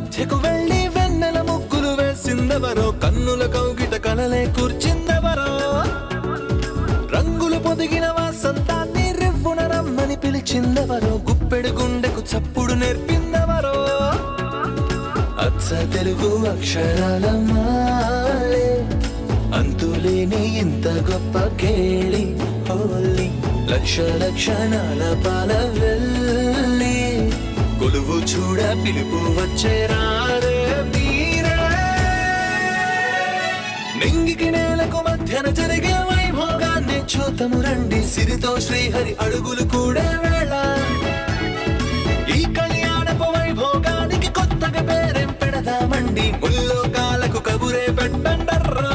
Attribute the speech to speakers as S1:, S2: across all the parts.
S1: మధ్యకు వెళ్ళి వెన్నెల ముగ్గులు వేసిందెవరో, కన్నుల కౌగిట కలలే కూర్చిందెవరో, రంగులు పొదిగిన వసంతాన్ని రివ్వున రమ్మని పిలిచిందెవరో, గుప్పెడు గుండెకు చప్పుడు నేర్పిందెవరో, అచ్చ తెలుగు అక్షరాల మాలే అంతులేని ఇంత గొప్ప కేళి హోలీ, లక్ష లక్షణాల పాల వెళ్ళి కొలువు చూడ పిలుపు వచ్చేరారే మీరే, నింగికి నేలకు మధ్యన జరిగే వైభోగాన్ని చూతము రండి, సిరితో శ్రీహరి అడుగులు కూడా వేళ, ఈ కళ్యాణపు వైభోగానికి కొత్తగా పేరేం పెడదామండి, ముల్లోకాలకు కబురే పెట్టండర్రా.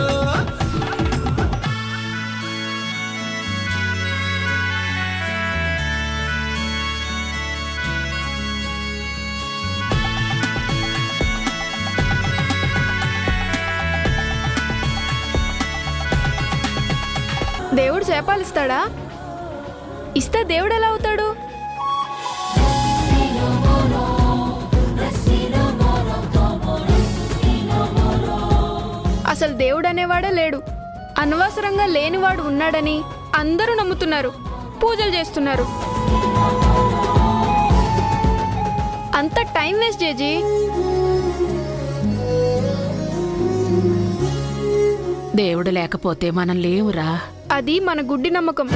S2: దేవుడు చేపాలిస్తాడా? ఇస్తే దేవుడు ఎలా అవుతాడు? అసలు దేవుడు అనేవాడే లేడు. అనవసరంగా లేనివాడు ఉన్నాడని అందరూ నమ్ముతున్నారు, పూజలు చేస్తున్నారు. అంత టైం వేస్ట్ జేజీ.
S3: దేవుడు లేకపోతే మనం లేవురా.
S2: అది మన గుడ్డి నమ్మకం.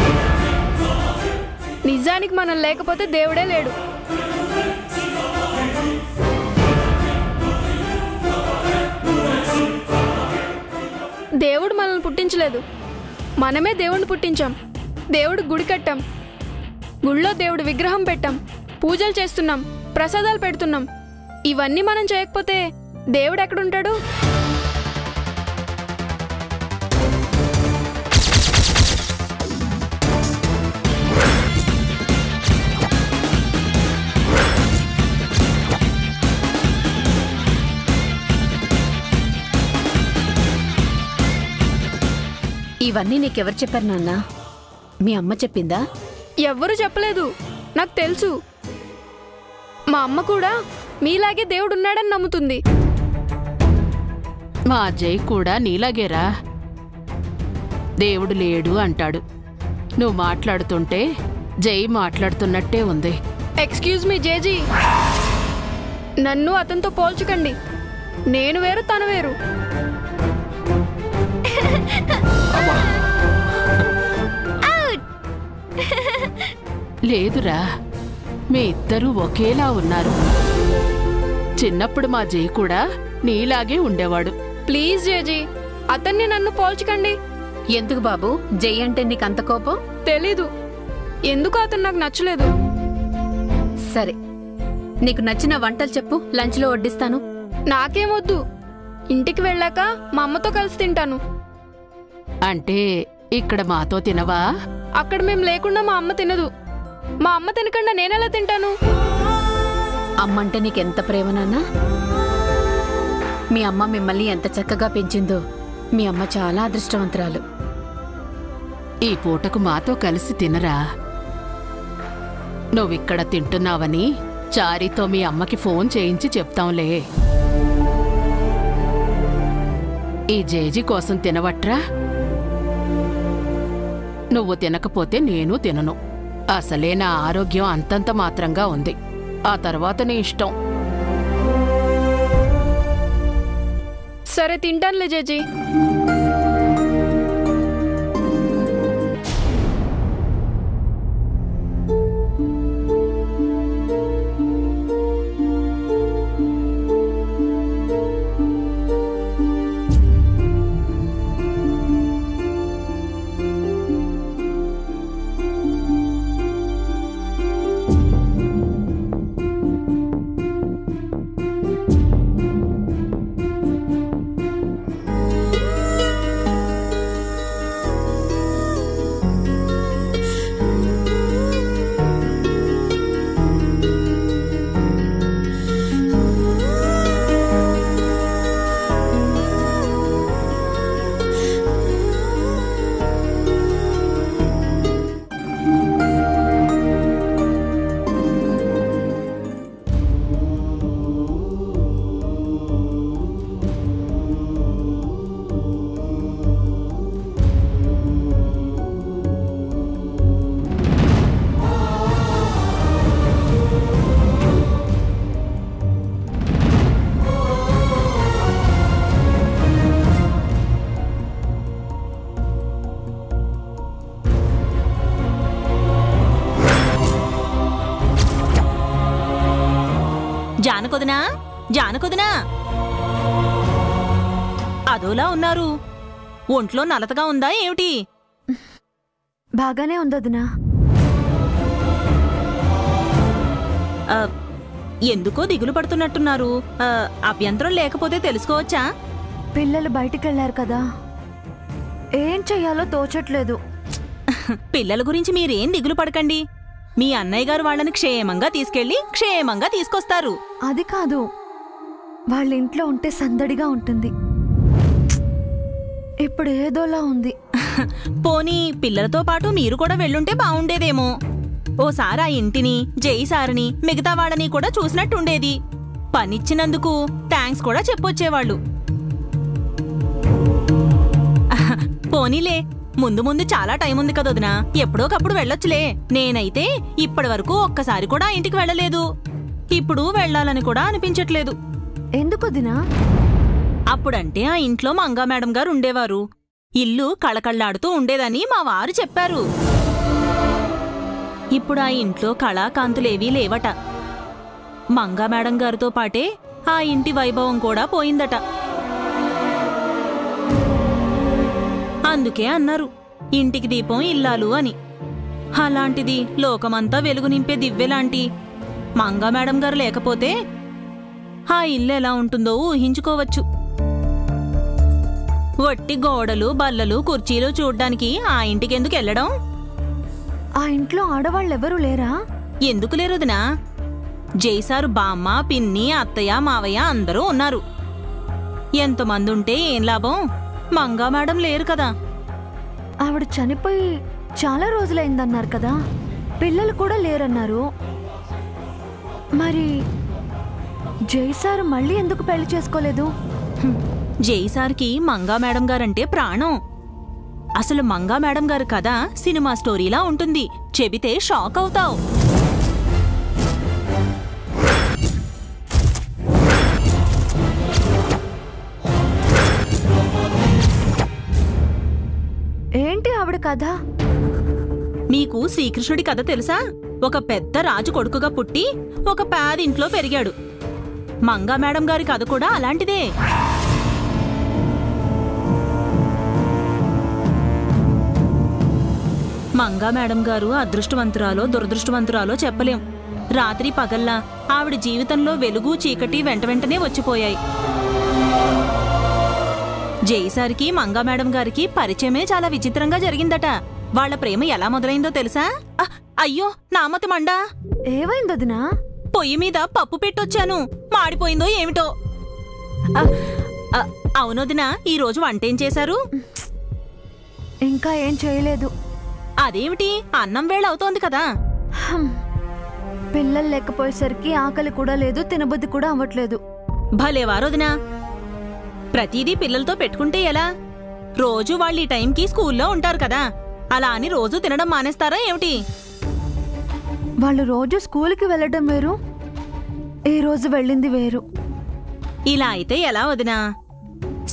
S2: నిజానికి మనం లేకపోతే దేవుడే లేడు. దేవుడు మనల్ని పుట్టించలేదు, మనమే దేవుడిని పుట్టించాం. దేవుడు గుడి కట్టాం, గుళ్ళో దేవుడు విగ్రహం పెట్టాం, పూజలు చేస్తున్నాం, ప్రసాదాలు పెడుతున్నాం. ఇవన్నీ మనం చేయకపోతే దేవుడు ఎక్కడుంటాడు?
S3: ఇవన్నీ నీకెవరు చెప్పారు నాన్న? మీ అమ్మ చెప్పిందా?
S2: ఎవ్వరూ చెప్పలేదు, నాకు తెలుసు. మా అమ్మ కూడా మీలాగే దేవుడున్నాడని నమ్ముతుంది.
S3: మా జై కూడా నీలాగేరా, దేవుడు లేడు అంటాడు. నువ్వు మాట్లాడుతుంటే జై మాట్లాడుతున్నట్టే ఉంది.
S2: ఎక్స్క్యూజ్ మీ జేజీ, నన్ను అతనితో పోల్చకండి. నేను వేరు, తను వేరు.
S3: లేదురా, మీ ఇద్దరూ ఒకేలా ఉన్నారు. చిన్నప్పుడు మా జై కూడా నీలాగే ఉండేవాడు.
S2: ప్లీజ్ జేజీ, అతన్ని నన్ను పోల్చకండి.
S3: ఎందుకు బాబు జై అంటే నీకంత కోపం?
S2: తెలీదు, ఎందుకు అతను నాకు నచ్చలేదు.
S3: సరే, నీకు నచ్చిన వంటలు చెప్పు, లంచ్లో వడ్డిస్తాను.
S2: నాకేమొద్దు, ఇంటికి వెళ్ళాక మా అమ్మతో కలిసి తింటాను.
S3: అంటే ఇక్కడ మాతో తినవా?
S2: అక్కడ మేము లేకుండా మా అమ్మ తినదు. మా అమ్మ తినకుండా నేనెలా తింటాను?
S3: అమ్మంటే నీకెంత ప్రేమ నాన్నా? మీ అమ్మ మిమ్మల్ని ఎంత చక్కగా పెంచిందో. మీ అమ్మ చాలా అదృష్టవంతురాలు. ఈ పూటకు మాతో కలిసి తినరా. నువ్విక్కడ తింటున్నావని చారితో మీ అమ్మకి ఫోన్ చేయించి చెప్తాంలే. ఈ జేజీ కోసం తినవట్రా? నువ్వు తినకపోతే నేను తినను. అసలే నా ఆరోగ్యం అంతంత మాత్రంగా ఉంది. ఆ తర్వాత నీ ఇష్టం.
S2: సరే, తింటానులే జేజీ.
S4: జానకొదినా, జానకొదినా, అదోలా ఉన్నారు. ఒంట్లో నలతగా ఉందా ఏమిటి?
S5: బాగానే ఉందొదినా.
S4: ఎందుకో దిగులు పడుతున్నట్టున్నారు. అభ్యంతరం లేకపోతే తెలుసుకోవచ్చా?
S5: పిల్లలు బయటికెళ్లారు కదా, ఏం చెయ్యాలో తోచట్లేదు.
S4: పిల్లల గురించి మీరేం దిగులు పడకండి. మీ అన్నయ్య గారు వాళ్ళని క్షేమంగా తీసుకెళ్లి క్షేమంగా తీసుకొస్తారు.
S5: అది కాదు, వాళ్ళ ఇంట్లో ఉంటే సందడిగా ఉంటుంది. ఇప్పుడు ఏదోలా ఉంది.
S4: పోనీ పిల్లలతో పాటు మీరు కూడా వెళ్ళుంటే బావుండేదేమో. ఓసారి ఆ ఇంటిని, జైసారిని, మిగతా వాళ్ళని కూడా చూసినట్టుండేది. పనిచ్చినందుకు థ్యాంక్స్ కూడా చెప్పొచ్చేవాళ్ళు. పోనీలే, ముందు ముందు చాలా టైం ఉంది కదొదినా, ఎప్పుడోకప్పుడు వెళ్ళొచ్చులే. నేనైతే ఇప్పటి వరకు ఒక్కసారి కూడా ఇంటికి వెళ్ళలేదు. ఇప్పుడు వెళ్ళాలని కూడా అనిపించట్లేదు.
S5: ఎందుకొదినా?
S4: అప్పుడంటే ఆ ఇంట్లో మంగా మేడం గారు ఉండేవారు. ఇల్లు కళకళ్లాడుతూ ఉండేదని మా వారు చెప్పారు. ఇప్పుడు ఆ ఇంట్లో కళాకాంతులేవీ లేవట. మంగా మేడం గారితో పాటే ఆ ఇంటి వైభవం కూడా పోయిందట. అందుకే అన్నారు ఇంటికి దీపం ఇల్లాలు అని. అలాంటిది లోకమంతా వెలుగు నింపే దివ్వెలాంటి మంగా మేడం గారు లేకపోతే ఆ ఇల్లు ఎలా ఉంటుందో ఊహించుకోవచ్చు. వట్టి గోడలు, బల్లలు, కుర్చీలు చూడ్డానికి ఆ ఇంటికెందుకు వెళ్ళడం?
S5: ఆ ఇంట్లో ఆడవాళ్ళెవరూ లేరా?
S4: ఎందుకు లేరుదినా? జైసారు బామ్మ, పిన్ని, అత్తయ్య, మావయ్య అందరూ ఉన్నారు. ఎంతమంది ఉంటే ఏం లాభం? మంగా మేడం లేరు కదా.
S5: ఆవిడ చనిపోయి చాలా రోజులైందన్నారు కదా, పిల్లలు కూడా లేరన్నారు. మరి జైసారు మళ్ళీ ఎందుకు పెళ్లి చేసుకోలేదు?
S4: జైసార్కి మంగా మేడం గారంటే ప్రాణం. అసలు మంగా మేడం గారు కథ సినిమా స్టోరీలా ఉంటుంది. చెబితే షాక్ అవుతావు.
S5: ఏంటి ఆవిడ కథ?
S4: మీకు శ్రీకృష్ణుడి కథ తెలుసా? ఒక పెద్ద రాజు కొడుకుగా పుట్టి ఒక పేదింట్లో పెరిగాడు. మంగా మేడం గారి కథ కూడా అలాంటిదే. మంగా మేడం గారు అదృష్టవంతురాలో దురదృష్టవంతురాలో చెప్పలేం. రాత్రి పగల్లా ఆవిడ జీవితంలో వెలుగు చీకటి వెంట వెంటనే వచ్చిపోయాయి. జైసారికి మంగా మేడం గారికి పరిచయమే చాలా విచిత్రంగా జరిగిందట. వాళ్ల ప్రేమ ఎలా మొదలైందో తెలుసా? అయ్యో నామతి మండా!
S5: ఏమైందొదినా?
S4: పొయ్యి మీద పప్పు పెట్టొచ్చాను, మాడిపోయిందో ఏమిటో. అవునొదినా, ఈరోజు వంటేం చేశారు?
S5: ఇంకా ఏం చేయలేదు.
S4: అదేమిటి, అన్నం వేళ అవుతోంది కదా.
S5: పిల్లలు లేకపోయేసరికి ఆకలి కూడా లేదు, తినబుద్ధి కూడా అవ్వట్లేదు.
S4: భలేవారొదినా, ప్రతిదీ పిల్లలతో పెట్టుకుంటే ఎలా? రోజు వాళ్ళు ఈ టైంకి స్కూల్లో ఉంటారు కదా, అలా అని రోజు తినడం మానేస్తారా ఏమిటి?
S5: వాళ్ళు రోజు స్కూల్కి వెళ్ళడం వేరు, ఈ రోజు వెళ్ళింది వేరు.
S4: ఇలా అయితే ఎలా వదినా?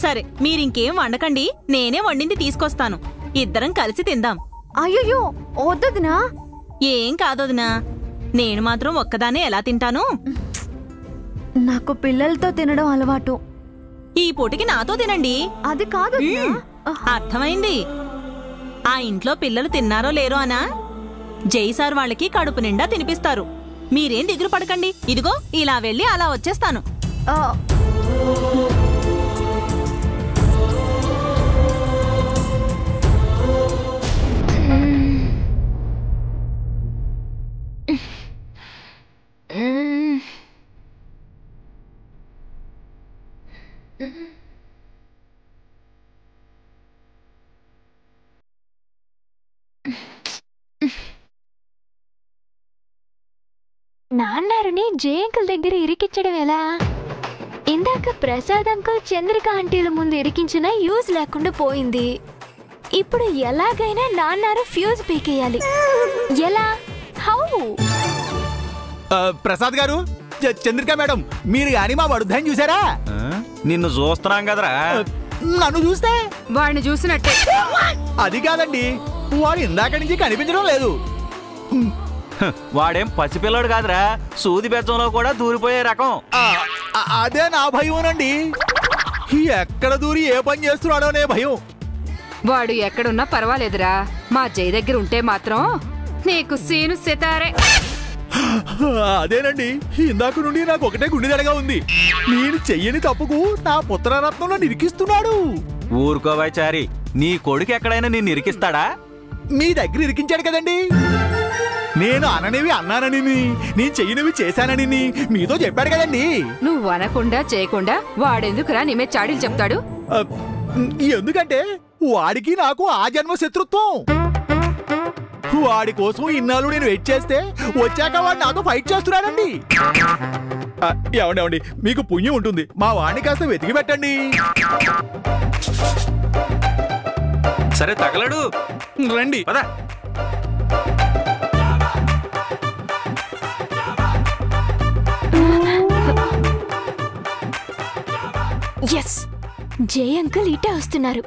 S4: సరే, మీరింకేం వండకండి, నేనే వండింది తీసుకొస్తాను. ఇద్దరం కలిసి తిందాం.
S5: అయ్యయ్యో వద్దొదినా.
S4: ఏం కాదొదినా, నేను మాత్రం ఒక్కదానే ఎలా తింటాను?
S5: నాకు పిల్లలతో తినడం అలవాటు.
S4: ఈ పూటకి నాతో తినండి.
S5: అది కాదు.
S4: అర్థమైంది. ఆ ఇంట్లో పిల్లలు తిన్నారో లేరో అనా? జైసార్ వాళ్ళకి కడుపు నిండా తినిపిస్తారు. మీరేం దిగులు పడకండి. ఇదిగో ఇలా వెళ్ళి అలా వచ్చేస్తాను.
S6: నాన్నారుని జే అంకుల్ దగ్గర ఇరికించడం ఎలా? ఇందాక ప్రసాద్ అంకుల్ చంద్రిక ఆంటీల ముందు ఇరికించిన యూజ్ లేకుండా పోయింది. ఇప్పుడు ఎలాగైనా నాన్నారు ఫ్యూజ్ పీకేయాలి. ఎలా? హౌ?
S7: ప్రసాద్ గారు, చంద్రిక మేడం, మీరు గాని మా వడుద్దాన్ని చూసారా?
S8: నిన్ను చూస్తున్నాం కదరా.
S7: నన్ను చూస్తే
S3: వాడిని చూసినట్టే.
S7: అది కాదండి, వాడు ఇందాక నుంచి కనిపించడం లేదు.
S8: వాడేం పసిపిల్లడు కాదురా, సూది బెజ్జంలో కూడా దూరిపోయే రకం.
S7: అదే నా భయమేనండి. ఎక్కడ దూరి ఏ పని చేస్తున్నాడోనే భయం.
S9: వాడు ఎక్కడున్నా పర్వాలేదురా, మా జై దగ్గర ఉంటే మాత్రం నీకు సీను సితారే.
S7: అదేనండి, ఇందాక నుండి నాకు ఒకటే గుండెదడగా ఉంది. నేను చెయ్యని తప్పుకు నా పుత్రరత్నంలో నిరికిస్తున్నాడు.
S8: ఊరుకోవా చారి, నీ కొడుకు ఎక్కడైనా నిన్ను ఇరికిస్తాడా?
S7: మీ దగ్గర ఇరికించాడు కదండి. నేను అననివి అన్నానని, నేను చెయ్యనివి చేశానని మీతో చెప్పాడు కదండి.
S9: నువ్వు అనకుండా చేయకుండా వాడెందుకురా నిమే చాడీలు చెప్తాడు?
S7: ఎందుకంటే వాడికి నాకు ఆ జన్మ శత్రుత్వం. వాడి కోసం ఇన్నాళ్ళు నేను వెయిట్ చేస్తే వచ్చాక వాడు నాతో ఫైట్ చేస్తున్నాడండి. ఏమండి, మీకు పుణ్యం ఉంటుంది, మా వాడిని కాస్త వెతికి పెట్టండి.
S8: సరే తగలడు,
S7: రండి.
S8: పద.
S6: ఎస్, జై అంకుల్ ఇటే వస్తున్నారు.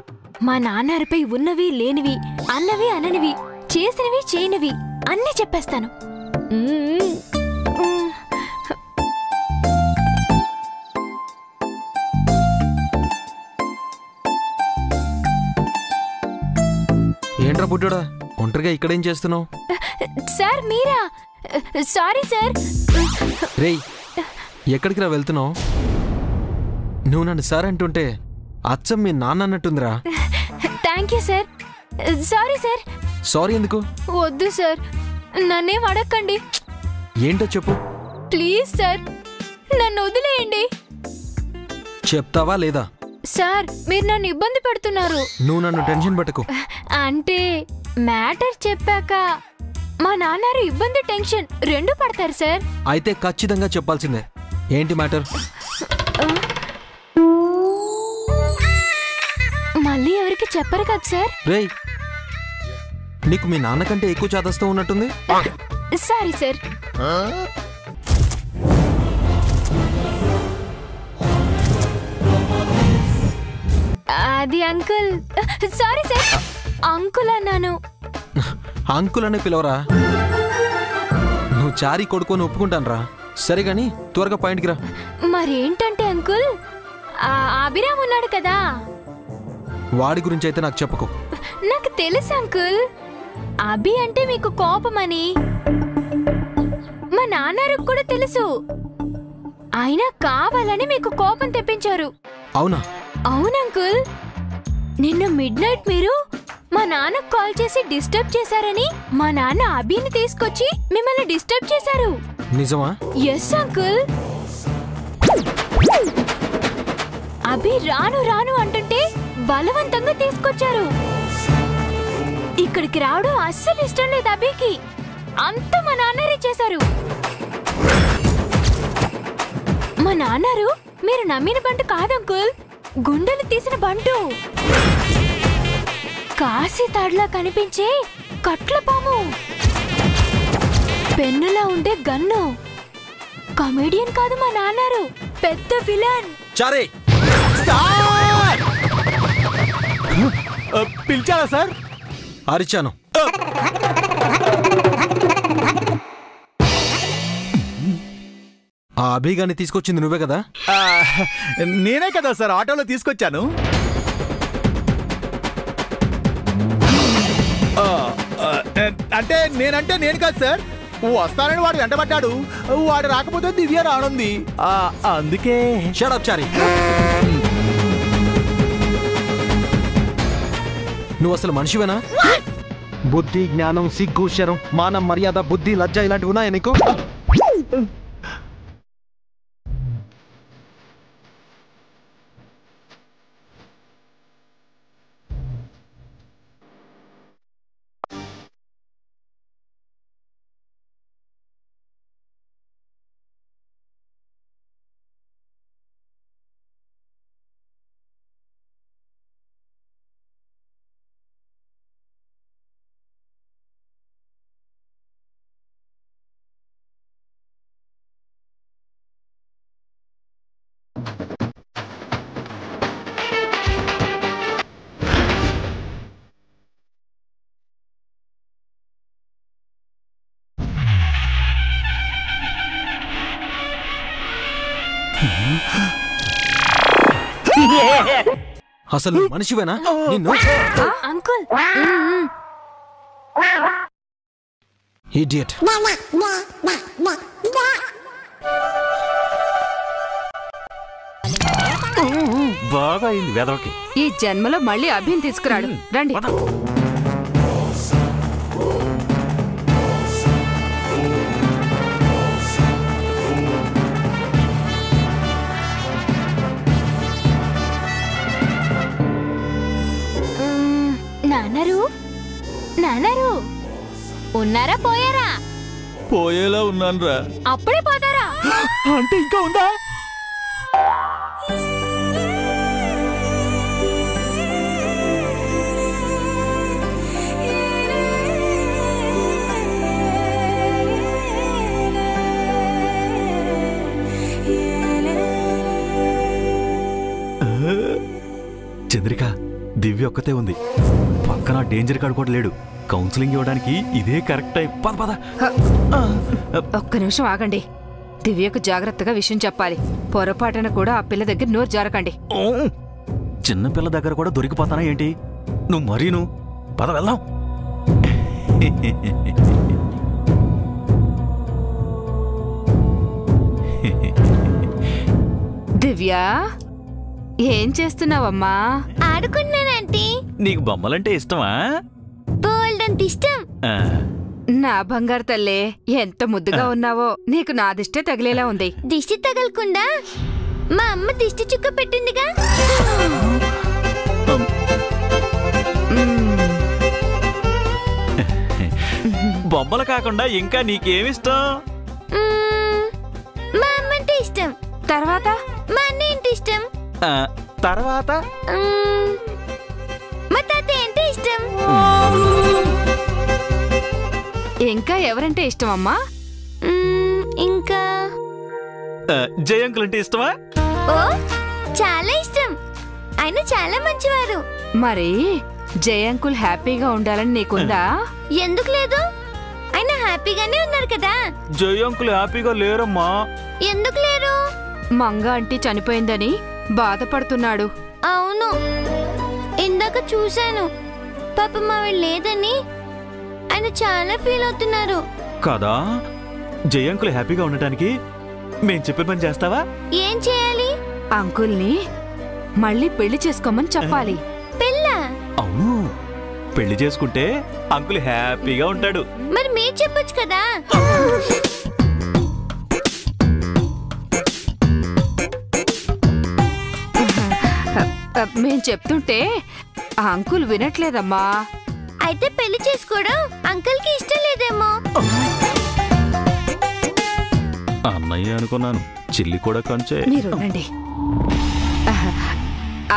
S6: మా నాన్నారిపై ఉన్నవి లేనివి, అన్నవి అననివి, చేసినవి చేయనివి అన్నీ చెప్పేస్తాను.
S10: ఏంట్రా బుడ్డోడా, ఒంటరిగా ఇక్కడేం చేస్తున్నావు?
S6: సార్ మీరా? Sorry sir.
S10: రేయ్, ఎక్కడికి రా వెళ్తున్నావు? నువ్వు నన్ను సార్ అంటుంటే అచ్చం మీ నాన్న అన్నట్టుందిరా.
S6: Thank you sir. Sorry sir.
S10: Sorry ఎందుకు?
S6: వద్దు సార్, నన్నేం అడగండి.
S10: ఏంటో చెప్పు.
S6: ప్లీజ్ సార్, నన్ను వదిలేయండి.
S10: చెప్తావా లేదా?
S6: సార్, మీరు నన్ను ఇబ్బంది పెడుతున్నారు.
S10: నువ్వు నన్ను టెన్షన్ పెట్టకు.
S6: అంటే మ్యాటర్ చెప్పాక మా నాన్నారు ఇబ్బంది టెన్షన్ రెండు పడతారు సార్.
S10: అయితే ఖచ్చితంగా చెప్పాల్సిందే. ఏంటి మ్యాటర్?
S6: మళ్ళీ ఎవరికి చెప్పరు కదా సార్.
S10: రేయ్, నీకు మీ నాన్నకంటే ఎక్కువ చాదస్తూ ఉన్నట్టుంది.
S6: Sorry sir. అది అంకుల్. సారీ సార్, అంకుల్ అన్నాను.
S10: అంకుల్ అనే పిలవరా. నువ్వు చారీ కొడుకొని ఒప్పుకుంటాను రా. సరే గాని త్వరగా పాయింట్కి రా.
S6: మరేంటంటే అంకుల్, అభిరామ్ ఉన్నాడు కదా,
S10: వాడి గురించి అయితే నాకు చెప్పకు.
S6: నాకు తెలుసు అంకుల్. అభి అంటే మీకు కోపమని మా నాన్నకు కూడా తెలుసు. అయినా కావాలని మీకు కోపం తెప్పించారు.
S10: అవునా?
S6: అవునంకుల్. నిన్న మిడ్ నైట్ మీరు మా నాన్నకు కాల్ చేసి డిస్టర్బ్ చేశారని మా నాన్న అభిని తీసుకొచ్చి మిమ్మల్ని డిస్టర్బ్ చేశారు.
S10: నిజమా?
S6: Yes uncle. అభి రాను రాను అంటుంటే బలవంతంగా తీసుకొచ్చారు. ఇక్కడికి రావడం అస్సలు ఇష్టం లేదు అభికి. అంతా మా నాన్నరే చేశారు. మా నాన్నారు మీరు నమ్మిన బంటు కాదంకుల్, గుండెలు తీసిన బంటు. కాశీ తాడ్లా కనిపించే కట్ల పాము, పెన్నులా ఉండే గన్ను. కమెడియన్ కాదు మా నాన్నారు, పెద్ద విలన్.
S10: చారే,
S7: పిలిచారా సార్?
S10: అరిచాను. ఆ అభిగాని తీసుకొచ్చింది నువ్వే కదా?
S7: నేనే కదా సార్, ఆటోలో తీసుకొచ్చాను. అంటే నేను కాదు సార్, వస్తానని వాడు వెంటబడ్డాడు. వాడు రాకపోతే దివ్య రానుంది, అందుకే.
S10: షట్ అప్ చారి. నువ్వు అసలు మనిషివేనా? బుద్ధి, జ్ఞానం, సిగ్గు, శరం, మానం, మర్యాద, బుద్ధి, లజ్జ ఇలాంటివి ఉన్నాయా నీకు? అసలు మనిషివేనా నిన్ను?
S6: Uncle
S10: idiot.
S8: బాగా అయింది వెదవకి.
S9: ఈ జన్మలో మళ్ళీ అభిని తీసుకురాడు. రండి.
S6: నాన్నరు ఉన్నారా పోయారా?
S7: పోయేలా ఉన్నానురా.
S6: అప్పుడే పోతారా?
S7: అంటే ఇంకా ఉందా?
S8: చంద్రిక, దివ్య ఒక్కతే ఉంది. పక్కన డేంజర్ కాడు కూడా లేడు. కౌన్సిలింగ్ ఇవ్వడానికి ఇదే కరెక్ట్ టైం. పద పద.
S9: ఒక్క నిమిషం ఆగండి. దివ్యకు జాగ్రత్తగా విషయం చెప్పాలి. పొరపాటున కూడా ఆ పిల్ల దగ్గర నోరు జారకండి.
S8: చిన్నపిల్ల దగ్గర కూడా దొరికిపోతానా ఏంటి నువ్వు? మరీను పద వెళ్దాం.
S9: దివ్య, ఏం చేస్తున్నావమ్మా?
S6: ఆడుకున్నానంటీ.
S8: నీకు బొమ్మలంటే ఇష్టమా?
S6: బోల్డంత ఇష్టం.
S9: నా బంగారు తల్లే, ఎంత ముద్దుగా ఉన్నావో. నీకు నా దిష్టే తగిలేలా ఉంది.
S6: దిష్టి తగలకుండా మా అమ్మ దిష్టి చుక్క పెట్టిందిగా.
S8: బొమ్మలు కాకుండా ఇంకా నీకేమిష్టం?
S6: మా అమ్మ అంటే ఇష్టం.
S9: తర్వాత
S6: మా అన్నయ్య అంటే ఇష్టం.
S8: తర్వాత
S6: మా తాతయ్య అంటే ఇష్టం.
S9: ఇంకా ఎవరంటే ఇష్టం అమ్మా?
S6: ఇంకా
S8: జయంకులు అంటే ఇష్టమా?
S6: ఓ చాలా ఇష్టం. ఆయన చాలా మంచివారు.
S9: మరి జయంకుల్ హ్యాపీగా ఉండాలని నీకుందా?
S6: ఎందుకు లేదు? ఆయన హ్యాపీగానే ఉన్నారు కదా.
S8: జయంకులు హ్యాపీగా లేరమ్మా.
S6: ఎందుకు లేరు?
S9: మంగ ఆంటీ చనిపోయిందని బాధపడుతున్నాడు.
S6: అవును, ఇందాక చూశాను. పాపం ఆవిడ లేదని ఆయన చాలా ఫీల్ అవుతున్నారు
S8: కదా. జయంకులు హ్యాపీగా ఉండటానికి మేం చెప్పిన పని చేస్తావా?
S6: ఏం చేయాలి?
S9: అంకుల్ని మళ్ళీ పెళ్లి చేసుకోమని చెప్పాలి.
S6: పెళ్ళా?
S8: అవును, పెళ్లి చేసుకుంటే అంకుల్ హ్యాపీగా ఉంటాడు.
S6: మరి మీరు చెప్పొచ్చు కదా.
S9: మేం చెప్తుంటే ఆ అంకుల్ వినట్లేదమ్మా.
S6: అయితే పెళ్లి చేసుకోవడం అంకుల్ కి ఇష్టం లేదేమో.
S8: అన్నయ్య అనుకున్నాను, చిల్లి కూడా కంచే.
S9: మీరుండండి.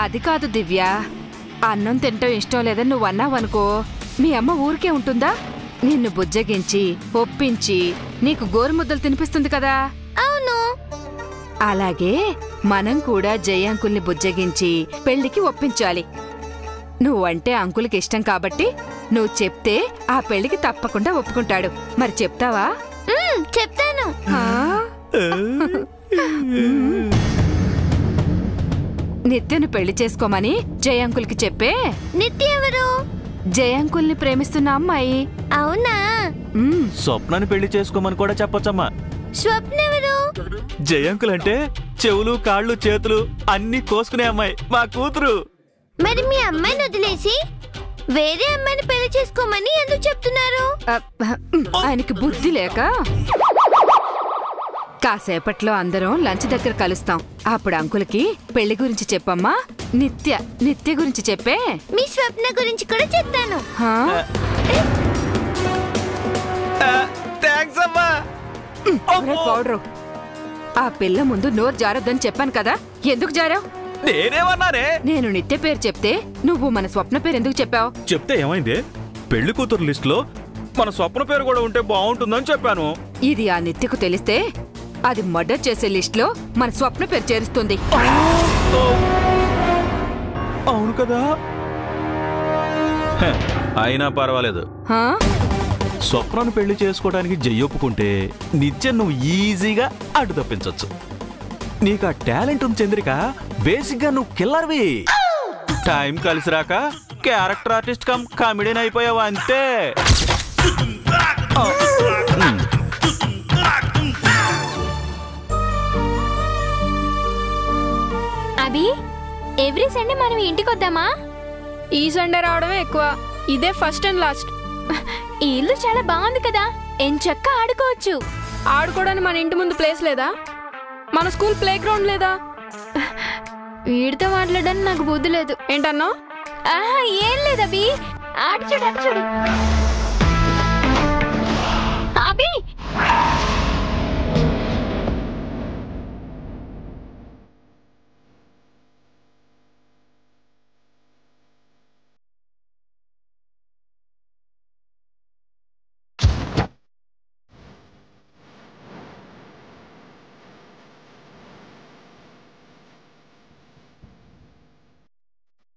S9: అది కాదు దివ్య, అన్నం తింటాం ఇష్టం లేదని నువ్వు అన్నావనుకో, మీ అమ్మ ఊరికే ఉంటుందా? నిన్ను బుజ్జగించి ఒప్పించి నీకు గోరుముద్దలు తినిపిస్తుంది కదా.
S6: అవును,
S9: అలాగే మనం కూడా జయ అంకుల్ని బుజ్జగించి పెళ్లికి ఒప్పించాలి. నువ్వంటే అంకుల్కి ఇష్టం కాబట్టి నువ్వు చెప్తే ఆ పెళ్లికి తప్పకుండా ఒప్పుకుంటాడు. మరి చెప్తావా?
S6: చెప్తాను.
S9: నిత్యను పెళ్లి చేసుకోమని జయ అంకుల్కి చెప్పే.
S6: నిత్య ఎవరు?
S9: జయ అంకుల్ని ప్రేమిస్తున్న అమ్మాయి.
S6: అవునా?
S8: స్వప్నాన్ని పెళ్లి చేసుకోమని కూడా చెప్పొచ్చమ్మా.
S6: స్వప్న ఎవరు?
S8: జయంకుల్ అంటే చెవులు కాళ్ళు చేతులు అన్ని కోసుకునే అమ్మాయి, మా కూతురు.
S6: మరి మీ అమ్మాయిని వదిలేసి వేరే అమ్మాయిని పెళ్లి చేసుకోమని ఎందుకు చెప్తున్నారు?
S9: ఆయనకి బుద్ధి లేక. కాసేపట్లో అందరం లంచ్ దగ్గర కలుస్తాం. అప్పుడు అంకుల్కి పెళ్లి గురించి చెప్పమ్మా. నిత్య గురించి చెప్పే.
S6: మీ స్వప్న గురించి కూడా చెప్తాను.
S9: పౌడరు, ఆ పిల్ల ముందు నోరు జారొద్దని చెప్పాను కదా, ఎందుకు జారావు?
S8: నేనేమన్నానే?
S9: నేను నిత్య పేరు చెప్తే నువ్వు మన స్వప్న పేరు ఎందుకు చెప్పావు?
S8: చెప్తే ఏమైంది? పెళ్లి కూతురు లిస్ట్ లో మన స్వప్న పేరు కూడా ఉంటే బాగుంటుందని చెప్పాను.
S9: ఇది ఆ నిత్యకు తెలిస్తే అది మర్డర్ చేసే లిస్ట్ లో మన స్వప్న పేరు చేరుస్తుంది.
S8: అవును కదా. అయినా పర్వాలేదు. స్వప్నను పెళ్లి చేసుకోవడానికి జై ఒప్పుకుంటే నిత్యం నువ్వు ఈజీగా అడ్డు తప్పించవచ్చు. నీకు ఆ టాలెంట్ ఉంది చంద్రిక. బేసిక్ గా నువ్వు కిల్లర్వి. టైం కలిసి రాక క్యారెక్టర్ ఆర్టిస్ట్ కమ్ కామెడీని అయిపోయావు అంతే.
S6: అభి, ఎవ్రీ సండే మనం ఇంటికి వద్దామా?
S2: ఈ సండే రావడమే ఎక్కువ. ఇదే ఫస్ట్ అండ్ లాస్ట్.
S6: ఈ ఇల్లు చాలా బాగుంది కదా, ఎంచక్క ఆడుకోవచ్చు.
S2: ఆడుకోవడానికి మన ఇంటి ముందు ప్లేస్ లేదా? మన స్కూల్ ప్లే గ్రౌండ్ లేదా?
S6: వీడితో మాట్లాడడానికి నాకు బుద్ధి లేదు.
S2: ఏంటన్నా?
S6: ఏం లేదు అభి, ఆడు చూడు.